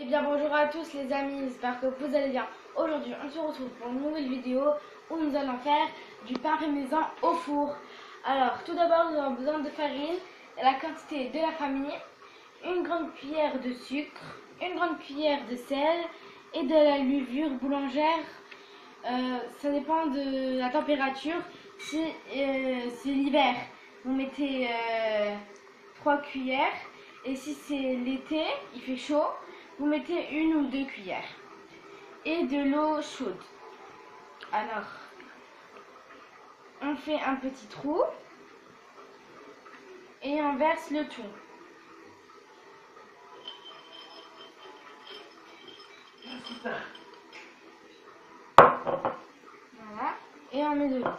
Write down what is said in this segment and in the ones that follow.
Eh bien bonjour à tous les amis, j'espère que vous allez bien. Aujourd'hui on se retrouve pour une nouvelle vidéo où nous allons faire du pain parmesan au four. Alors tout d'abord nous avons besoin de farine, la quantité de la famille, une grande cuillère de sucre, une grande cuillère de sel et de la levure boulangère. Ça dépend de la température. Si c'est l'hiver, vous mettez 3 cuillères. Et si c'est l'été, il fait chaud, vous mettez 1 ou 2 cuillères. Et de l'eau chaude. Alors, on fait un petit trou. Et on verse le tout. Voilà. Et on met de l'eau.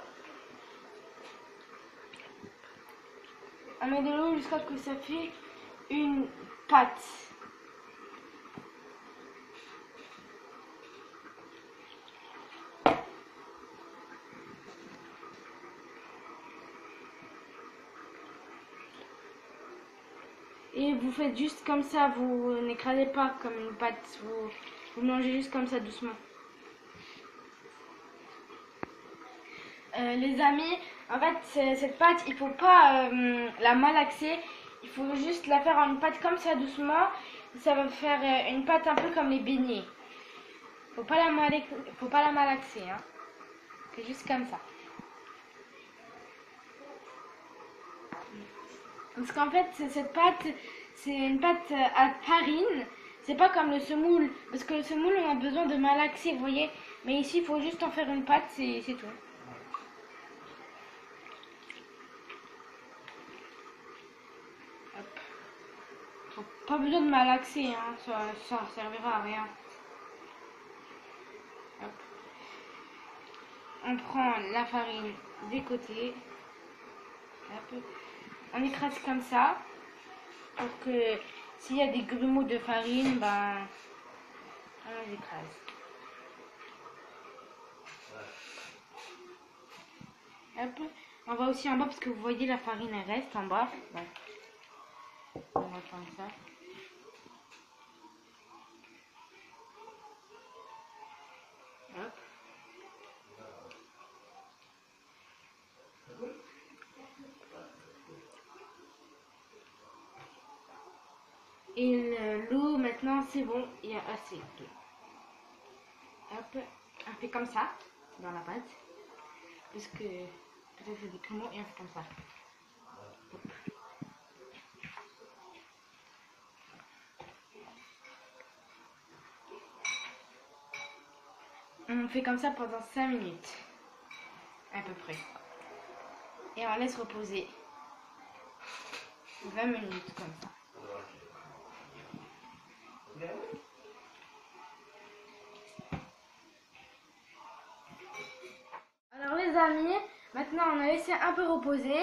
On met de l'eau jusqu'à ce que ça fait une pâte. Et vous faites juste comme ça, vous n'écrasez pas comme une pâte, vous mangez juste comme ça doucement. Les amis, en fait cette pâte, il faut pas la malaxer, il faut juste la faire en une pâte comme ça doucement. Ça va faire une pâte un peu comme les beignets. Faut pas la malaxer, hein. C'est juste comme ça. Parce qu'en fait, cette pâte, c'est une pâte à farine. C'est pas comme le semoule. Parce que le semoule, on a besoin de malaxer, vous voyez. Mais ici, il faut juste en faire une pâte, c'est tout. Hop. Pas besoin de malaxer, hein. Ça servira à rien. Hop. On prend la farine des côtés. Hop. On écrase comme ça. Pour que s'il y a des grumeaux de farine, ben, on les écrase. Hop. On va aussi en bas parce que vous voyez la farine elle reste en bas. Donc, on va comme ça. Hop. Et l'eau maintenant c'est bon, il y a assez d'eau. Hop, on fait comme ça dans la pâte. Parce que peut-être c'est des grumeaux et on fait comme ça. Hop. On fait comme ça pendant 5 minutes. À peu près. Et on laisse reposer 20 minutes comme ça. Alors les amis, maintenant on a laissé un peu reposer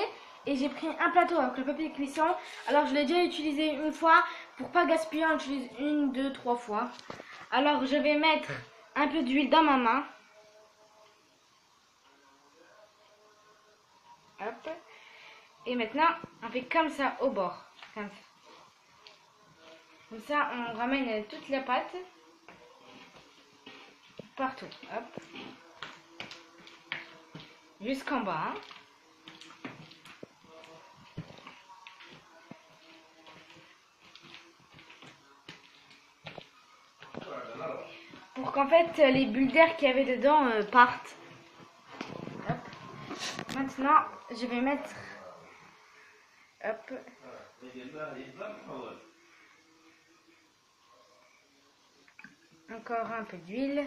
et j'ai pris un plateau avec le papier cuisson. Alors je l'ai déjà utilisé une fois, pour pas gaspiller on utilise 1, 2, 3 fois. Alors je vais mettre un peu d'huile dans ma main. Hop. Et maintenant on fait comme ça au bord. Comme ça. Comme ça, on ramène toute la pâte partout. Hop. Jusqu'en bas. Pour qu'en fait, les bulles d'air qu'il y avait dedans partent. Hop. Maintenant, je vais mettre... Hop. Encore un peu d'huile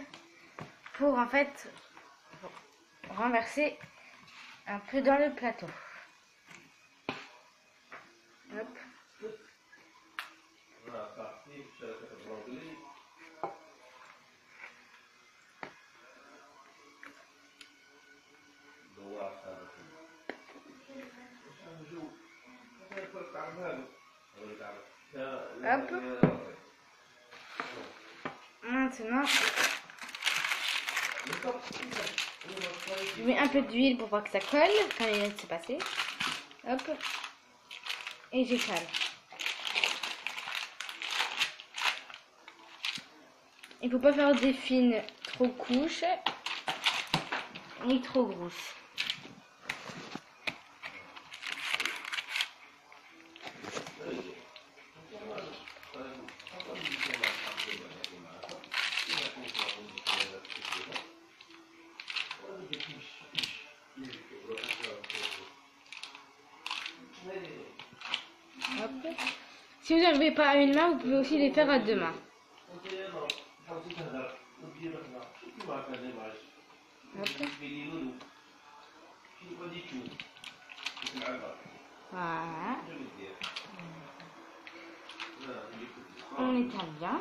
pour en fait renverser un peu dans le plateau. Hop. Hop. Maintenant, je mets un peu d'huile pour pas que ça colle quand il vient de se passer. Hop. Et j'étale. Il faut pas faire des fines trop couches ni trop grosses. Hop. Si vous n'arrivez pas à une main, vous pouvez aussi les faire à deux mains. Hop. Voilà. On étale bien.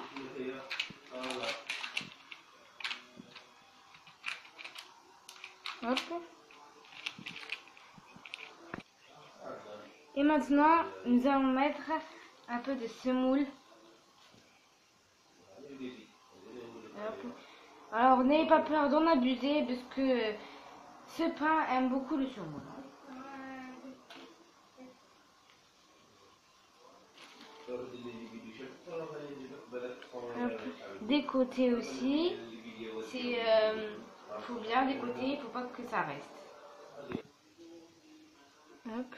Hop. Et maintenant, nous allons mettre un peu de semoule. Hop. Alors, n'ayez pas peur d'en abuser parce que ce pain aime beaucoup le semoule. Des côtés aussi. C'est faut bien décoter, il faut pas que ça reste. Hop.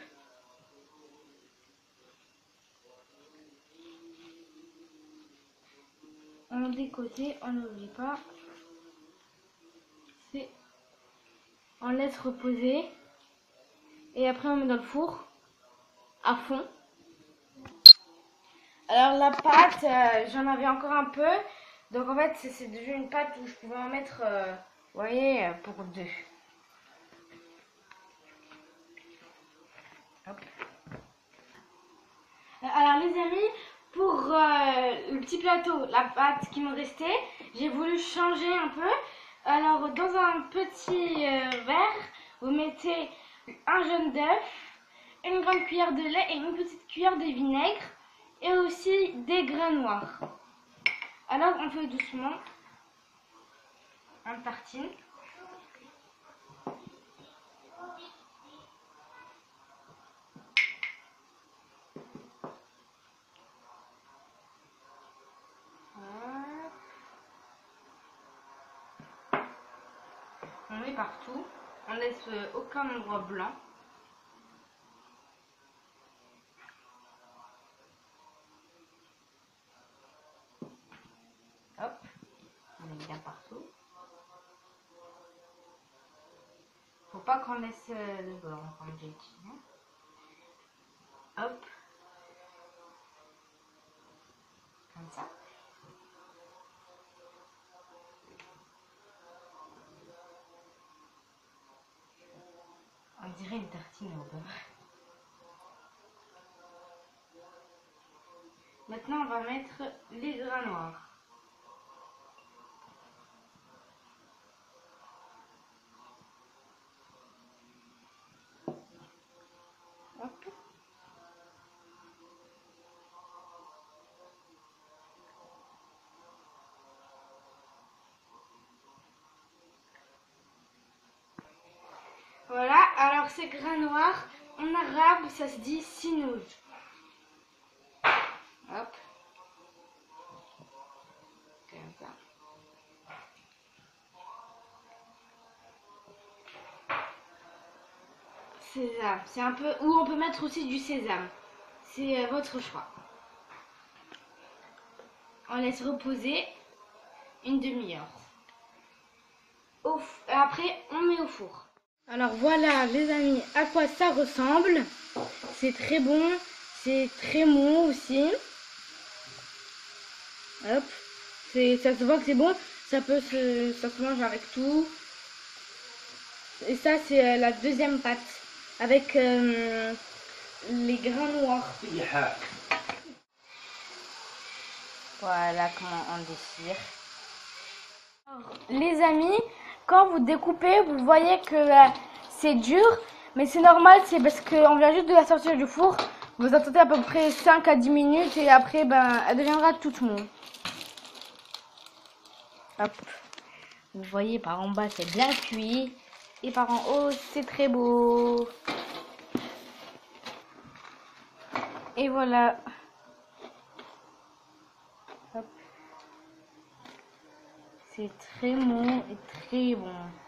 On décote, on n'oublie pas. On laisse reposer. Et après on met dans le four à fond. Alors la pâte, j'en avais encore un peu. Donc en fait c'est devenu une pâte où je pouvais en mettre, vous voyez, pour deux. Hop. Alors les amis, pour le petit plateau, la pâte qui me restait, j'ai voulu changer un peu. Alors dans un petit verre, vous mettez un jaune d'œuf, une grande cuillère de lait et une petite cuillère de vinaigre et aussi des grains noirs. Alors on fait doucement, on tartine. On met partout, on laisse aucun endroit blanc. Hop, on met bien partout. Faut pas qu'on laisse le blanc, comme j'ai dit. Hop, comme ça. On dirait une tartine au beurre. Maintenant, on va mettre les grains noirs. Hop. Voilà, alors ces grains noirs, en arabe, ça se dit sinouj. Hop. Comme ça. Sésame, c'est un peu... Ou on peut mettre aussi du sésame. C'est votre choix. On laisse reposer une demi-heure. Après, on met au four. Alors voilà les amis à quoi ça ressemble. C'est très bon, c'est très mou aussi. Hop, ça se voit que c'est bon, ça se mange avec tout. Et ça c'est la deuxième pâte avec les grains noirs. Voilà comment on déchire. Alors, les amis, quand vous découpez, vous voyez que c'est dur, mais c'est normal, c'est parce qu'on vient juste de la sortir du four. Vous attendez à peu près 5 à 10 minutes et après, elle deviendra toute molle. Hop. Vous voyez, par en bas, c'est bien cuit. Et par en haut, c'est très beau. Et voilà. Hop. C'est très mou et très bon.